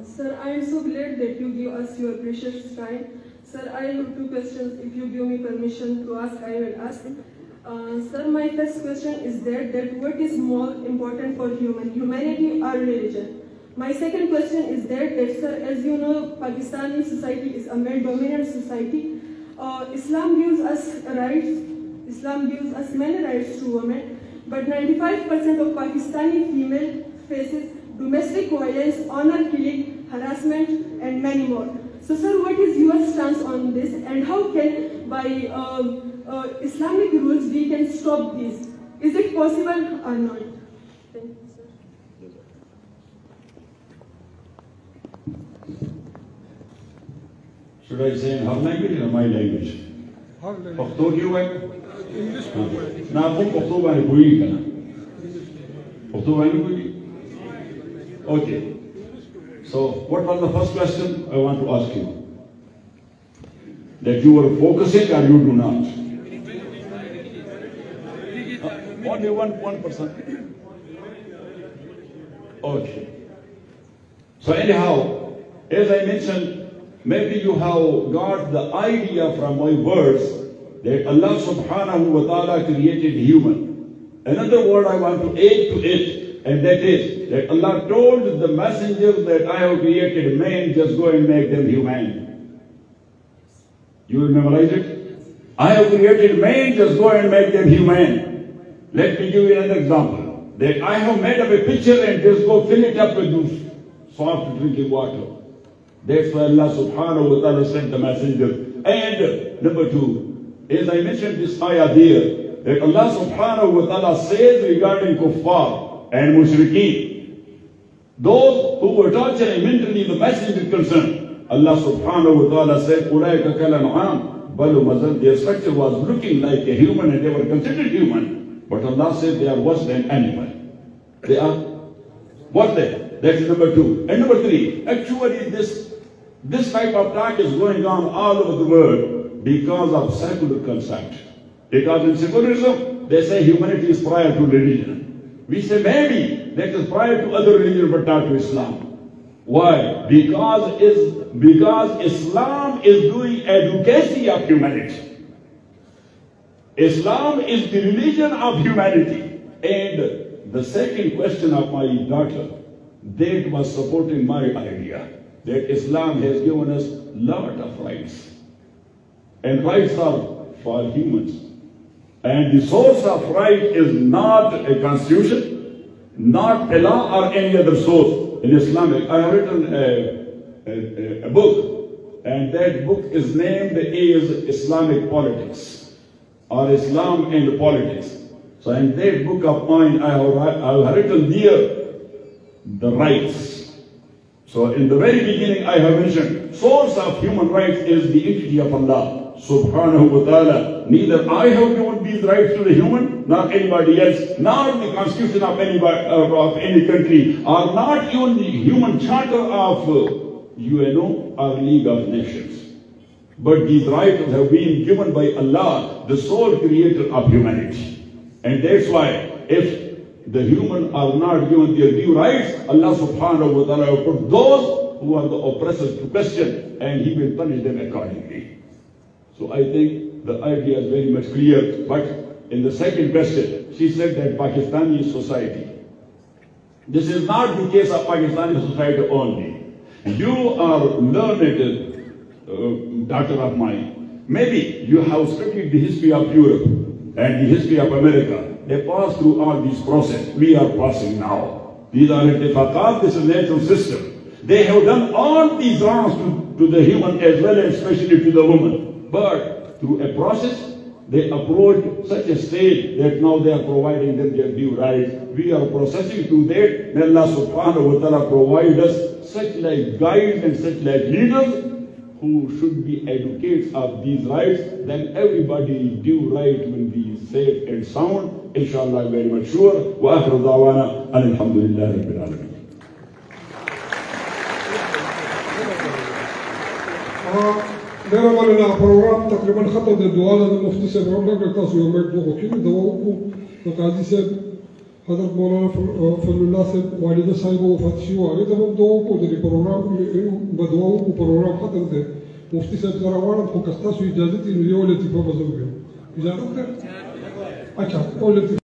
Sir, I am so glad that you give us your precious time. Sir, I have two questions. If you give me permission to ask, I will ask. Sir, my first question is that what is more important for humanity or religion? My second question is that sir, as you know, Pakistani society is a male-dominant society. Islam gives us rights. Islam gives us many rights to women, but 95% of Pakistani female faces domestic violence, honor killing, harassment, and many more. So, sir, what is your stance on this, and how can, by Islamic rules, we can stop this? Is it possible or not? Thank you, sir. Should I say in her language or my language? Her language. Pakto kyu hai? English. Na aap Pakto gaane koi kana. Pakto gaane koi. Okay. So, what was the first question I want to ask you? That you are focusing or you do not? Only 1%. Okay. So anyhow, as I mentioned, maybe you have got the idea from my words that Allah subhanahu wa ta'ala created human. Another word I want to add to it, and that is that Allah told the messengers that I have created man, just go and make them human. You will memorize it? I have created man, just go and make them human. Let me give you another example. That I have made up a pitcher and just go fill it up with soft drinking water. That's why Allah subhanahu wa ta'ala sent the messenger. And number two, as I mentioned this ayah there, that Allah subhanahu wa ta'ala says regarding kuffar and mushrikeen, those who were torturing mentally the messenger concerned, Allah subhanahu wa ta'ala said, Ulaika kal an'am, bal mazal, their structure was looking like a human and they were considered human. But Allah said they are worse than animal. They are what then? That is number two. And number three, actually this type of talk is going on all over the world because of secular concept. Because in secularism, they say humanity is prior to religion. We say maybe that is prior to other religions but not to Islam. Why? Because Islam is doing advocacy of humanity. Islam is the religion of humanity. And the second question of my daughter, that was supporting my idea, that Islam has given us a lot of rights. And rights are for humans. And the source of right is not a constitution, not a law or any other source in Islamic. I have written a book, and that book is named as Islamic Politics, or Islam and Politics. So in that book of mine, I have written there the rights. So in the very beginning, I have mentioned, source of human rights is the entity of Allah subhanahu wa ta'ala. Neither I have given these rights to the human, nor anybody else, nor the constitution of any country, or not even the human charter of UNO or League of Nations. But these rights have been given by Allah, the sole creator of humanity. And that's why if the human are not given their due rights, Allah subhanahu wa ta'ala will put those who are the oppressors to question, and He will punish them accordingly. So I think the idea is very much clear. But in the second question, she said that Pakistani society. This is not the case of Pakistani society only. You are learned daughter of mine. Maybe you have studied the history of Europe and the history of America. They passed through all these processes. We are passing now. These are intifaqat, this is natural system. They have done all these wrongs to the human as well as especially to the woman. But through a process, they approached such a state that now they are providing them their due rights. We are processing to that. May Allah subhanahu wa ta'ala provide us such like guides and such like leaders who should be advocates of these rights. Then everybody's due right will be safe and sound. Inshallah, I'm very much sure. Wa akhiru da'wana alhamdulillahi rabbil alamin. मेरा मानना programme तकरीबन खत्म दे दुआ दा मुफ्ती साहब road का तासु में दो को दो को तो काजी साहब حضرت مولانا فضل الله صاحب والده صاحب وفات شي و هغه ته هم دعا وکړو د دې پروګرام به دعا وکړو پروګرام ختم دی مفتي صاحب سره غواړم خو که ستاسو اجازه وي نو یو لطیفه به زه ووایم اجازه ده؟ اچھا یو لطیفه